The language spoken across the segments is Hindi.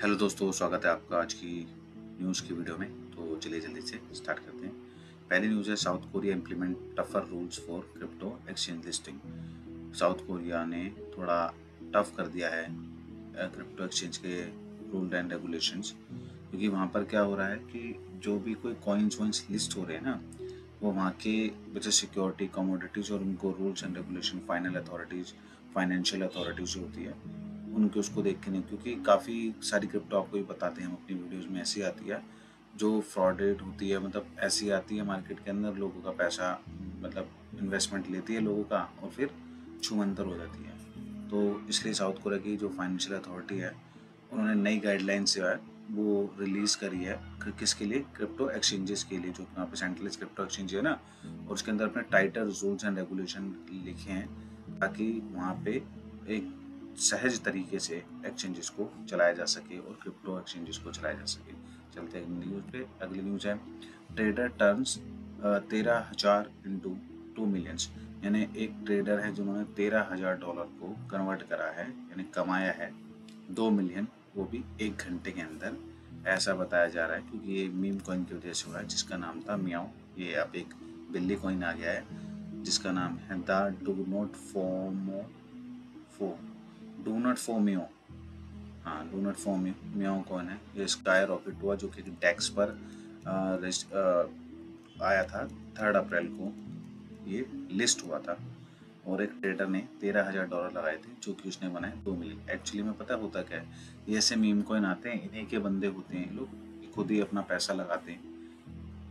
हेलो दोस्तों, स्वागत है आपका आज की न्यूज़ की वीडियो में। तो चलिए जल्दी से स्टार्ट करते हैं। पहली न्यूज़ है, south Korea implement tougher rules for crypto exchange listing. South Korea ने थोड़ा टफ कर दिया है क्रिप्टो एक्सचेंज के रूल एंड रेगुलेशंस, क्योंकि वहाँ पर क्या हो रहा है कि जो भी कोई कॉइन्स वॉइन्स लिस्ट हो रहे हैं ना, वो वहाँ के वजह सिक्योरिटी कमोडिटीज़ और उनको rules and regulation final authorities financial authorities जो होती है उनके उसको देख के नहीं, क्योंकि काफ़ी सारी क्रिप्टो आपको भी बताते हैं हम अपनी वीडियोज़ में ऐसी आती है जो फ्रॉडेड होती है, मतलब ऐसी आती है मार्केट के अंदर, लोगों का पैसा मतलब इन्वेस्टमेंट लेती है लोगों का और फिर छूमंतर हो जाती है। तो इसलिए साउथ कोरिया की जो फाइनेंशियल अथॉरिटी है उन्होंने नई गाइडलाइंस जो है वो रिलीज़ करी है किसके लिए, क्रिप्टो एक्सचेंजेस के लिए, जो यहाँ पे सेंट्रलाइज क्रिप्टो एक्सचेंज है ना, और उसके अंदर अपने टाइटर रूल्स एंड रेगुलेशन लिखे हैं ताकि वहाँ पे एक सहज तरीके से एक्सचेंजेस को चलाया जा सके और क्रिप्टो एक्सचेंजेस को चलाया जा सके। चलते हैं न्यूज़ पे। अगली न्यूज़ है, ट्रेडर टर्न्स 13,000 इंटू 2 मिलियंस। यानी एक ट्रेडर है जिन्होंने $13,000 को कन्वर्ट करा है, यानी कमाया है 2 मिलियन, वो भी 1 घंटे के अंदर। ऐसा बताया जा रहा है क्योंकि ये मीम कॉइन की वजह से हुआ है जिसका नाम था मियाओ। ये अब एक बिल्ली कॉइन आ गया है जिसका नाम है द डू नॉट फोमियो। हाँ, do not Fumio Miao coin है। ये स्काई रॉकेट हुआ जो कि डेक्स पर आया था 3 अप्रैल को, ये लिस्ट हुआ था और एक ट्रेडर ने $13,000 लगाए थे जो कि उसने बनाए 2 मिलियन। एक्चुअली में पता होता क्या है, ये ऐसे मीम कॉइन आते हैं, इन्हीं के बंदे होते हैं लोग, खुद ही अपना पैसा लगाते हैं।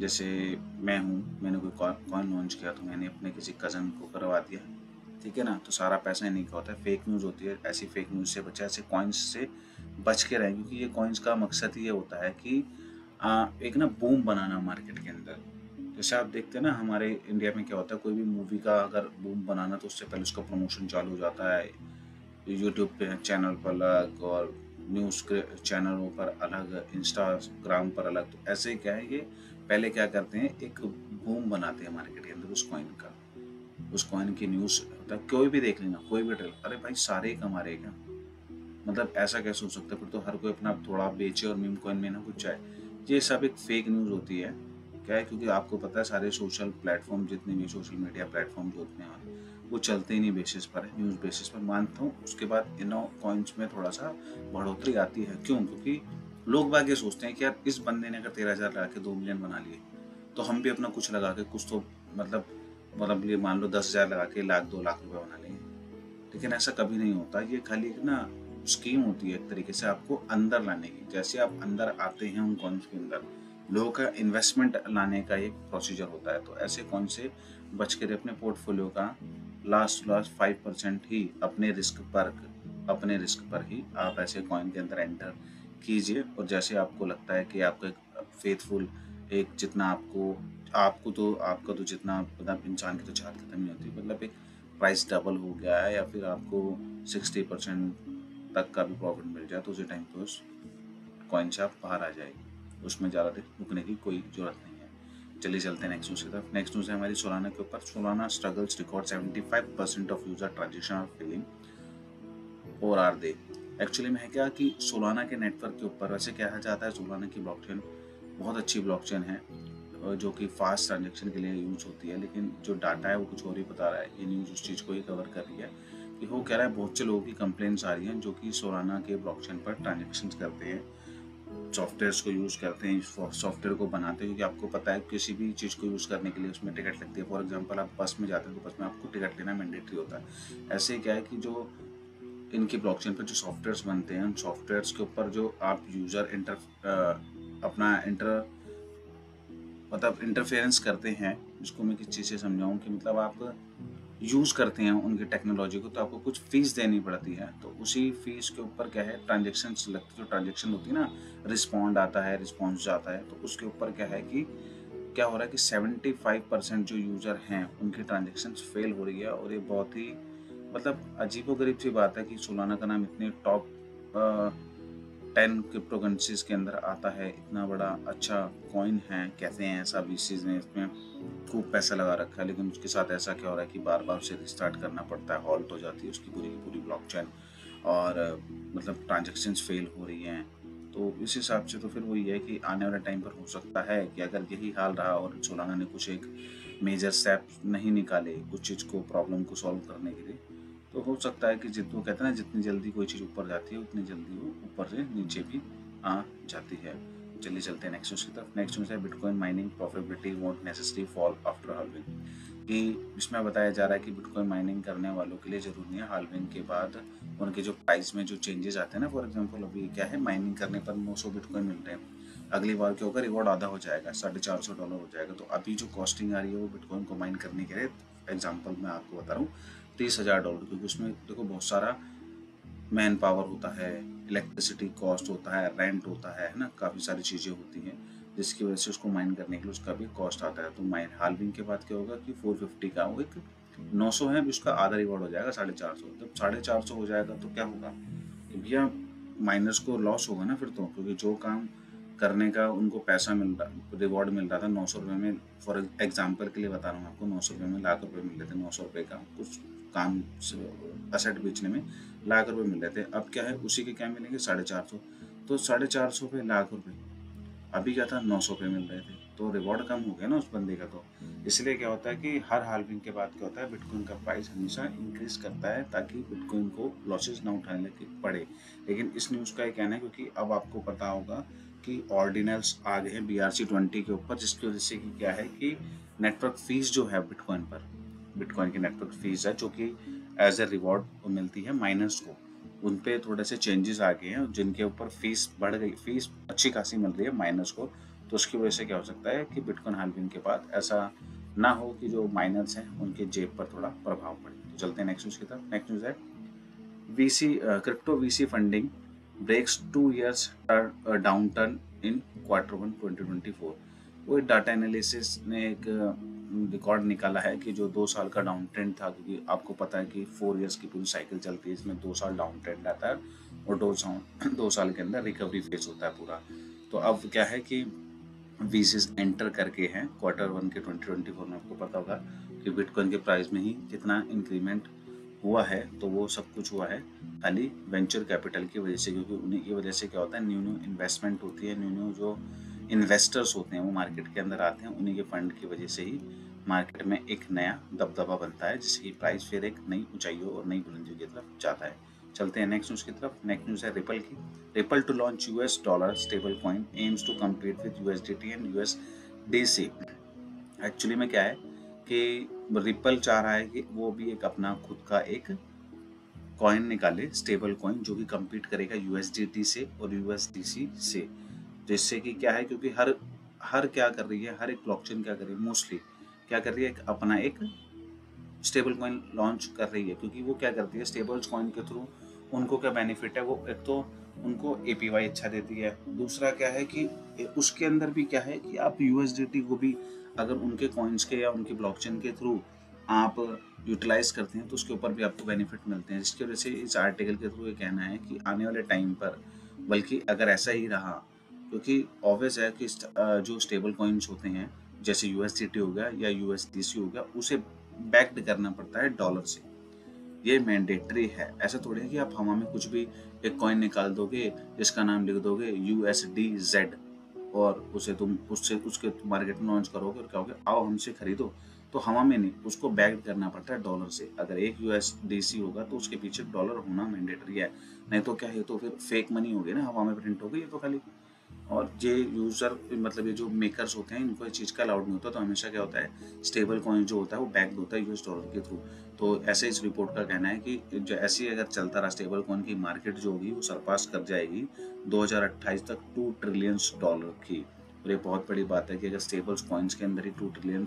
जैसे मैं हूँ, मैंने कोई कॉइन लॉन्च किया तो मैंने अपने किसी कज़न को करवा दिया, ठीक है ना, तो सारा पैसा इन्हीं का होता है। फेक न्यूज़ होती है, ऐसी फेक न्यूज़ से बचा, ऐसे कॉइन्स से बच के रहें, क्योंकि ये कॉइन्स का मकसद ये होता है कि एक ना बूम बनाना मार्केट के अंदर। जैसे आप देखते हैं ना, हमारे इंडिया में क्या होता है, कोई भी मूवी का अगर बूम बनाना तो उससे पहले उसका प्रमोशन चालू हो जाता है, यूट्यूब पे चैनल पर अलग और न्यूज़ के चैनलों पर अलग, इंस्टाग्राम पर अलग। तो ऐसे ही क्या है, ये पहले क्या करते हैं, एक बूम बनाते हैं मार्केट के अंदर उस कॉइन का, उस कॉइन की न्यूज़ होता है, कोई भी देख लेना, कोई भी ट्रेलर, अरे भाई सारे ही कमा रहे क्या, मतलब ऐसा कैसे हो सकता है, फिर तो हर कोई अपना थोड़ा बेचे और मीम कॉइन में ना कुछ जाए। ये सब एक फेक न्यूज़ होती है। क्या है, क्योंकि आपको पता है सारे सोशल प्लेटफॉर्म, जितने भी सोशल मीडिया प्लेटफॉर्म जो होते हैं वो चलते ही नहीं बेसिस पर है, न्यूज़ बेसिस पर मानता हूँ। उसके बाद इन कॉइन्स में थोड़ा सा बढ़ोतरी आती है। क्यों? क्योंकि लोग बाग ये सोचते हैं कि यार इस बंदे ने अगर 13,000 लगा के 2 मिलियन बना लिए तो हम भी अपना कुछ लगा के कुछ तो मतलब ये मान लो 10,000 लगा के 1,00,000 2 लाख रुपए बना लेंगे। लेकिन ऐसा कभी नहीं होता। ये खाली एक ना स्कीम होती है एक तरीके से आपको अंदर लाने की। जैसे आप अंदर आते हैं उन कॉइन्स के अंदर, लोगों का इन्वेस्टमेंट लाने का एक प्रोसीजर होता है। तो ऐसे कॉइन से बच के अपने पोर्टफोलियो का लास्ट 5% ही अपने रिस्क पर ही आप ऐसे कॉइन के अंदर एंटर कीजिए। और जैसे आपको लगता है कि आपका एक फेथफुल, एक जितना आपका तो जितना मतलब इंसान की तो चाहत खत्म नहीं होती, मतलब एक प्राइस डबल हो गया है या फिर आपको 60% तक का भी प्रॉफिट मिल जाए तो उसी टाइम पे उस कॉइन से आप बाहर आ जाएगी, उसमें ज़्यादा देर रुकने की कोई ज़रूरत नहीं है। चलिए चलते हैं नेक्स्ट न्यूज़ की तरफ। नेक्स्ट न्यूज़ है हमारी सोलाना के ऊपर। Solana struggles record 75% of user transaction are failing, और आर दे। एक्चुअली में है क्या कि सोलाना के नेटवर्क के ऊपर, वैसे कहा जाता है सोलाना की ब्लॉकचेन बहुत अच्छी ब्लॉकचेन है जो कि फास्ट ट्रांजेक्शन के लिए यूज होती है, लेकिन जो डाटा है वो कुछ और ही बता रहा है। ये न्यूज़ उस चीज़ को ही कवर कर रही है कि वो कह रहा है बहुत से लोगों की कंप्लेंट्स आ रही हैं जो कि सोलाना के ब्लॉकचेन पर ट्रांजेक्शन करते हैं, सॉफ्टवेयर्स को यूज़ करते हैं, सॉफ्टवेयर को बनाते हैं, क्योंकि आपको पता है किसी भी चीज़ को यूज़ करने के लिए उसमें टिकट लगती है। फॉर एग्जांपल आप बस में जाते हैं तो बस में आपको टिकट लेना मैंडेटरी होता है। ऐसे ही क्या है कि जो इनकी ब्लॉकचेन पर जो सॉफ्टवेयर्स बनते हैं, उन सॉफ्टवेयर्स के ऊपर जो आप यूज़र अपना इंटरफेरेंस करते हैं, जिसको मैं किस चीज़ से समझाऊँ कि मतलब आप यूज़ करते हैं उनकी टेक्नोलॉजी को, तो आपको कुछ फ़ीस देनी पड़ती है। तो उसी फ़ीस के ऊपर क्या है, ट्रांज़ैक्शंस लगती है, जो ट्रांज़ैक्शन होती है ना, रिस्पॉन्ड आता है, रिस्पॉन्स जाता है, तो उसके ऊपर क्या है कि क्या हो रहा है कि 75% जो यूज़र हैं, उनकी ट्रांज़ैक्शंस फ़ेल हो रही है। और ये बहुत ही मतलब अजीबो-गरीब सी बात है कि सोलाना का नाम इतने टॉप 10 क्रिप्टो करेंसीज़ के अंदर आता है, इतना बड़ा अच्छा कॉइन है, कैसे हैं ऐसा वीसीज़ ने इसमें खूब पैसा लगा रखा है, लेकिन उसके साथ ऐसा क्या हो रहा है कि बार-बार उसे रिस्टार्ट करना पड़ता है, हॉल्ट हो जाती है उसकी पूरी की पूरी ब्लॉकचेन और मतलब ट्रांज़ैक्शंस फ़ेल हो रही हैं। तो इस हिसाब से तो फिर वही है कि आने वाले टाइम पर हो सकता है कि अगर यही हाल रहा और सोलाना ने कुछ एक मेजर स्टेप नहीं निकाले कुछ चीज़ को प्रॉब्लम को सॉल्व करने के लिए, तो हो सकता है कि वो कहते हैं ना, जितनी जल्दी कोई चीज़ ऊपर जाती है उतनी जल्दी वो ऊपर से नीचे भी आ जाती है। चलिए चलते हैं नेक्स्ट न्यूज़ की तरफ। नेक्स्ट न्यूज़ है bitcoin mining profitability won't necessary fall after halving. कि इसमें बताया जा रहा है कि बिटकॉइन माइनिंग करने वालों के लिए ज़रूरी है हाल्विंग के बाद उनके जो प्राइस में जो चेंजेस आते हैं ना, फॉर एग्जांपल अभी क्या है, माइनिंग करने पर 900 बिटकॉइन मिल रहे हैं, अगली बार क्या होगा, रिवॉर्ड आधा हो जाएगा, $450 हो जाएगा। तो अभी जो कॉस्टिंग आ रही है वो बिटकॉइन को माइन करने के लिए, एग्जाम्पल मैं आपको बता रहा हूँ, $30,000, क्योंकि उसमें देखो बहुत सारा मैन पावर होता है, इलेक्ट्रिसिटी कॉस्ट होता है, रेंट होता है ना, काफ़ी सारी चीज़ें होती हैं जिसकी वजह से उसको माइन करने के लिए उसका भी कॉस्ट आता है। तो माइन हाल्विंग के बाद क्या होगा कि 450 का वो एक 900 है, अभी उसका आधा रिवॉर्ड हो जाएगा 450। जब 450 हो जाएगा तो क्या होगा कि भैया माइनर्स को लॉस होगा ना फिर तो, क्योंकि जो काम करने का उनको पैसा मिल रहा, रिवॉर्ड मिल रहा था 900 रुपये में, फॉर एग्जाम्पल के लिए बता रहा हूँ आपको, 900 रुपये में लाख रुपये मिल रहे थे, 900 रुपये का कुछ काम असेट बेचने में लाख रुपए मिल रहे थे, अब क्या है उसी के क्या मिलेंगे 450। तो 450 पे लाख रुपए, अभी क्या था 900 पे मिल रहे थे, तो रिवॉर्ड कम हो गया ना उस बंदे का। तो इसलिए क्या होता है कि हर हाल्विंग के बाद क्या होता है, बिटकॉइन का प्राइस हमेशा इंक्रीज करता है ताकि बिटकॉइन को लॉसेस ना उठाने के पड़े। लेकिन इस न्यूज़ का ये कहना है, क्योंकि अब आपको पता होगा कि ऑर्डिनल्स आ गए हैं BRC-20 के ऊपर, जिसकी वजह से कि क्या है कि नेटवर्क फीस जो है बिटकॉइन पर, बिटकॉइन की नेटवर्क फीस है जो कि एज ए रिवॉर्ड मिलती है माइनर्स को, उन पे थोड़े से चेंजेस आ गए हैं जिनके ऊपर फीस बढ़ गई, फीस अच्छी खासी मिल रही है माइनर्स को। तो उसकी वजह से क्या हो सकता है कि बिटकॉइन हाल्विंग के बाद ऐसा ना हो कि जो माइनर्स हैं उनके जेब पर थोड़ा प्रभाव पड़े। तो चलते हैं नेक्स्ट न्यूज़ की तरफ। नेक्स्ट न्यूज़ है VC crypto VC funding breaks 2 years downturn in Q1 2024। वो डाटा एनालिसिस ने एक रिकॉर्ड निकाला है कि जो 2 साल का डाउन ट्रेंड था, क्योंकि आपको पता है कि 4 इयर्स की पूरी साइकिल चलती है, इसमें 2 साल डाउन ट्रेंड आता है और 2 साल के अंदर रिकवरी फेज होता है पूरा। तो अब क्या है कि VCs एंटर करके हैं Q1 के 2024 में। आपको पता होगा कि बिटकॉइन के प्राइस में ही कितना इंक्रीमेंट हुआ है, तो वो सब कुछ हुआ है खाली वेंचर कैपिटल की वजह से, क्योंकि उन्हीं की वजह से क्या होता है, न्यू न्यू इन्वेस्टमेंट होती है, न्यू न्यू जो इन्वेस्टर्स होते हैं वो मार्केट के अंदर आते हैं, उन्हीं के फंड की वजह से ही मार्केट में एक नया दबदबा बनता है, जिससे कि प्राइस फिर एक नई ऊंचाइयों और नई बुलंदियों की तरफ जाता है। चलते हैं नेक्स्ट न्यूज़ की तरफ। नेक्स्ट न्यूज़ है रिपल की। Ripple to launch US dollar stable coin aims to compete with USDT and USDC। Actually में क्या है कि रिपल चाह रहा है कि वो भी एक अपना खुद का एक कॉइन निकाले, स्टेबल कॉइन, जो कि कम्पीट करेगा USDT से और USDC से। जिससे कि क्या है, क्योंकि हर हर क्या कर रही है, हर एक ब्लॉकचेन क्या कर रही है, मोस्टली क्या कर रही है, अपना एक स्टेबल कॉइन लॉन्च कर रही है। क्योंकि वो क्या करती है, स्टेबल कॉइन के थ्रू उनको क्या बेनिफिट है, वो एक तो उनको APY अच्छा देती है, दूसरा क्या है कि उसके अंदर भी क्या है कि आप USDT को भी अगर उनके कॉइन्स के या उनकी ब्लॉकचेन के थ्रू आप यूटिलाइज करते हैं तो उसके ऊपर भी आपको बेनिफिट मिलते हैं। जिसकी वजह से इस आर्टिकल के थ्रू ये कहना है कि आने वाले टाइम पर, बल्कि अगर ऐसा ही रहा, क्योंकि ऑब्वियस है कि जो स्टेबल कॉइन्स होते हैं जैसे USDT हो गया या USDC हो गया, उसे बैक्ड करना पड़ता है डॉलर से, ये मैंडेटरी है। ऐसा थोड़ी है कि आप हवा में कुछ भी एक कॉइन निकाल दोगे जिसका नाम लिख दोगे USDZ और उसे तुम उससे उसके मार्केट में लॉन्च करोगे और कहोगे आओ हमसे खरीदो, तो हवा में नहीं, उसको बैक्ड करना पड़ता है डॉलर से। अगर एक USDC होगा तो उसके पीछे डॉलर होना मैंडेटरी है, नहीं तो क्या है, तो फिर फेक मनी होगी ना, हवा में प्रिंट हो गई, ये तो खाली। और ये यूज़र मतलब ये जो मेकर्स होते हैं इनको इस चीज़ का अलाउड नहीं होता, तो हमेशा क्या होता है, स्टेबल कॉइन जो होता है वो बैक्ड होता है US डॉलर के थ्रू। तो ऐसे इस रिपोर्ट का कहना है कि जो ऐसी अगर चलता रहा स्टेबल कॉइन की मार्केट जो होगी वो सरपास कर जाएगी 2028 तक $2 ट्रिलियन की। और ये बहुत बड़ी बात है कि अगर स्टेबल कॉइन्स के अंदर ही $2 ट्रिलियन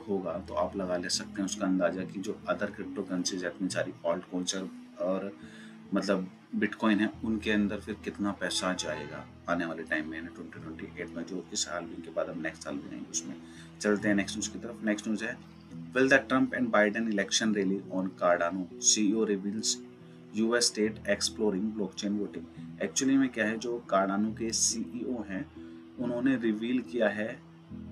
होगा, तो आप लगा ले सकते हैं उसका अंदाजा कि जो अदर क्रिप्टो करेंसीज है, इतनी सारी ऑल्ट कॉइन्स और मतलब बिटकॉइन है, उनके अंदर फिर कितना पैसा जाएगा आने वाले टाइम में 2028 में, जो इस हाल्विंग के बाद हम नेक्स्ट हाल्विंग आएंगे उसमें। चलते हैं नेक्स्ट न्यूज़ की तरफ। नेक्स्ट न्यूज़ है will the Trump and Biden election rally on Cardano, CEO reveals US state exploring blockchain voting. Actually में क्या है, जो कार्डानो के CEO हैं उन्होंने रिवील किया है,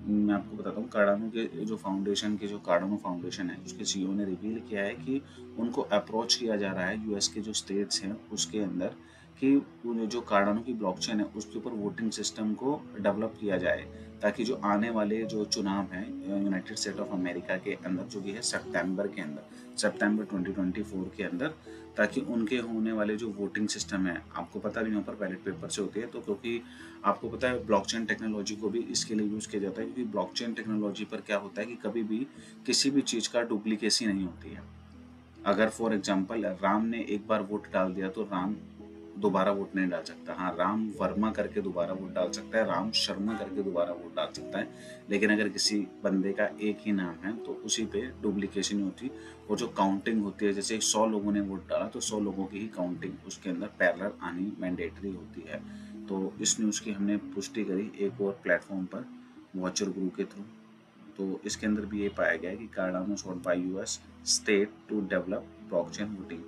मैं आपको बताता हूँ, कार्डानो के जो फाउंडेशन के जो कार्डानो फाउंडेशन है उसके CEO ने रिवील किया है कि उनको अप्रोच किया जा रहा है US के जो स्टेट्स हैं उसके अंदर, कि जो कार्डानो की ब्लॉकचेन है उसके ऊपर वोटिंग सिस्टम को डेवलप किया जाए, ताकि जो आने वाले जो चुनाव हैं यूनाइटेड स्टेट ऑफ अमेरिका के अंदर जो भी है सितंबर के अंदर, सितंबर 2024 के अंदर, ताकि उनके होने वाले जो वोटिंग सिस्टम है, आपको पता भी यहाँ पर बैलेट पेपर से होती है, तो क्योंकि आपको पता है ब्लॉकचेन टेक्नोलॉजी को भी इसके लिए यूज़ किया जाता है, क्योंकि ब्लॉकचेन टेक्नोलॉजी पर क्या होता है कि कभी भी किसी भी चीज़ का डुप्लीकेसी नहीं होती है। अगर फॉर एग्जाम्पल राम ने एक बार वोट डाल दिया तो राम दोबारा वोट नहीं डाल सकता। हाँ, राम वर्मा करके दोबारा वोट डाल सकता है, राम शर्मा करके दोबारा वोट डाल सकता है, लेकिन अगर किसी बंदे का एक ही नाम है तो उसी पे डुप्लीकेशन नहीं होती। और जो काउंटिंग होती है, जैसे 100 लोगों ने वोट डाला तो 100 लोगों की ही काउंटिंग उसके अंदर पैरेलल आनी मैंडेटरी होती है। तो इस न्यूज़ की हमने पुष्टि करी एक और प्लेटफॉर्म पर, वॉचर गुरु के थ्रू। तो इसके अंदर भी ये पाया गया है कि Cardano sought by US state to develop blockchain voting.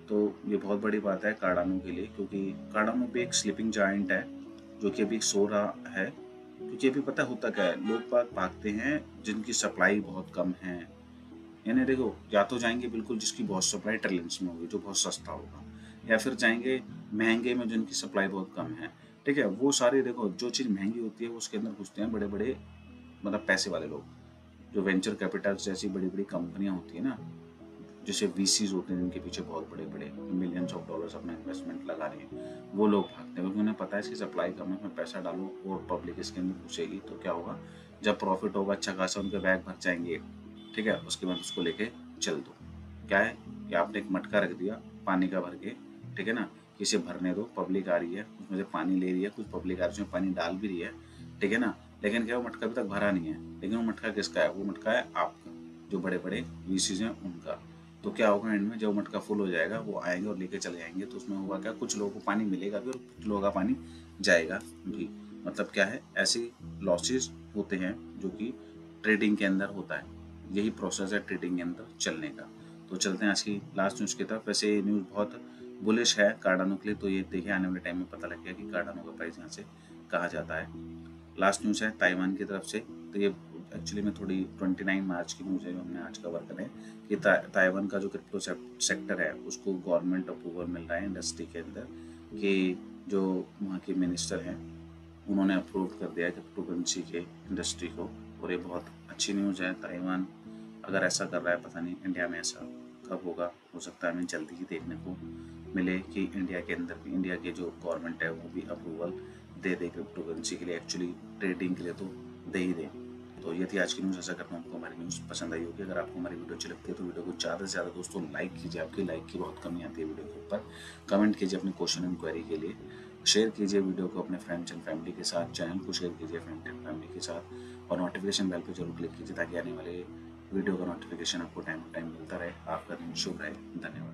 तो ये बहुत बड़ी बात है कार्डानो के लिए, क्योंकि कार्डानो भी एक स्लीपिंग जायंट है जो कि अभी सो रहा है। क्योंकि अभी पता होता क्या है, लोग भागते हैं जिनकी सप्लाई बहुत कम है, यानी देखो या तो जाएंगे बिल्कुल जिसकी बहुत सप्लाई ट्रिलियंस में होगी, जो बहुत सस्ता होगा, या फिर जाएंगे महंगे में जिनकी सप्लाई बहुत कम है। ठीक है, वो सारे देखो जो चीज़ महंगी होती है उसके अंदर घुसते हैं बड़े बड़े मतलब पैसे वाले लोग, जो वेंचर कैपिटल्स जैसी बड़ी बड़ी कंपनियां होती है ना, जैसे वीसीज होते हैं जिनके पीछे बहुत बड़े बड़े मिलियंस ऑफ डॉलर्स अपना इन्वेस्टमेंट लगा रहे हैं, वो लोग भागते हैं, क्योंकि उन्हें पता है इसकी सप्लाई कम है, उसमें पैसा डालो और पब्लिक इसके अंदर घुसेगी तो क्या होगा, जब प्रॉफिट होगा अच्छा खासा उनके बैग भर जाएंगे, ठीक है, उसके बाद उसको लेके चल दो। क्या है कि आपने एक मटका रख दिया पानी का भर के, ठीक है ना, कि इसे भरने दो, पब्लिक आ रही है उसमें से पानी ले रही है, कुछ पब्लिक आ रही है उसमें पानी डाल भी रही है, ठीक है ना, लेकिन क्या वो मटका अभी तक भरा नहीं है, लेकिन वो मटका किसका है, वो मटका है आपका, जो बड़े बड़े वीसीज हैं उनका। तो क्या होगा एंड में, जब मटका फुल हो जाएगा वो आएंगे और लेके चले जाएंगे, तो उसमें होगा क्या, कुछ लोगों को पानी मिलेगा भी और कुछ लोगों का पानी जाएगा भी। मतलब क्या है, ऐसे लॉसेस होते हैं जो कि ट्रेडिंग के अंदर होता है, यही प्रोसेस है ट्रेडिंग के अंदर चलने का। तो चलते हैं आज की लास्ट न्यूज़ की तरफ। वैसे ये न्यूज़ बहुत बुलिश है कार्डानो के लिए, तो ये देखिए आने वाले टाइम में पता लग गया कि कार्डानो का प्राइस यहाँ से कहा जाता है। लास्ट न्यूज़ है ताइवान की तरफ से, तो ये एक्चुअली में थोड़ी 29 मार्च की न्यूज़ है जो हमने आज कवर करें कि ताइवान का जो क्रिप्टो सेक्टर है उसको गवर्नमेंट अप्रूवल मिल रहा है इंडस्ट्री के अंदर, कि जो वहाँ के मिनिस्टर हैं उन्होंने अप्रूव कर दिया है क्रिप्टो करेंसी के इंडस्ट्री को, और ये बहुत अच्छी न्यूज़ है। ताइवान अगर ऐसा कर रहा है, पता नहीं इंडिया में ऐसा कब होगा, हो सकता है हमें जल्दी ही देखने को मिले कि इंडिया के अंदर भी, इंडिया की जो गवर्नमेंट है वो भी अप्रूवल दे दे क्रिप्टो करेंसी के लिए, एक्चुअली ट्रेडिंग के लिए तो दे ही दे। तो ये थी आज की न्यूज़। ऐसा करता हूँ आपको हमारी न्यूज़ पसंद आई होगी। अगर आपको हमारी वीडियो अच्छी लगती है तो वीडियो को ज़्यादा से ज़्यादा दोस्तों लाइक कीजिए, आपकी लाइक की बहुत कमी आती है वीडियो के ऊपर। कमेंट कीजिए अपने क्वेश्चन इंक्वायरी के लिए, शेयर कीजिए वीडियो को अपने फ्रेंड्स एंड फैमिली के साथ, चैनल को शेयर कीजिए फ्रेंड एंड फैमिली के साथ, और नोटिफिकेशन बेल पर जरूर क्लिक कीजिए ताकि आने वाले वीडियो का नोटिफिकेशन आपको टाइम टू टाइम मिलता रहे। आपका दिन शुभ रहे। धन्यवाद।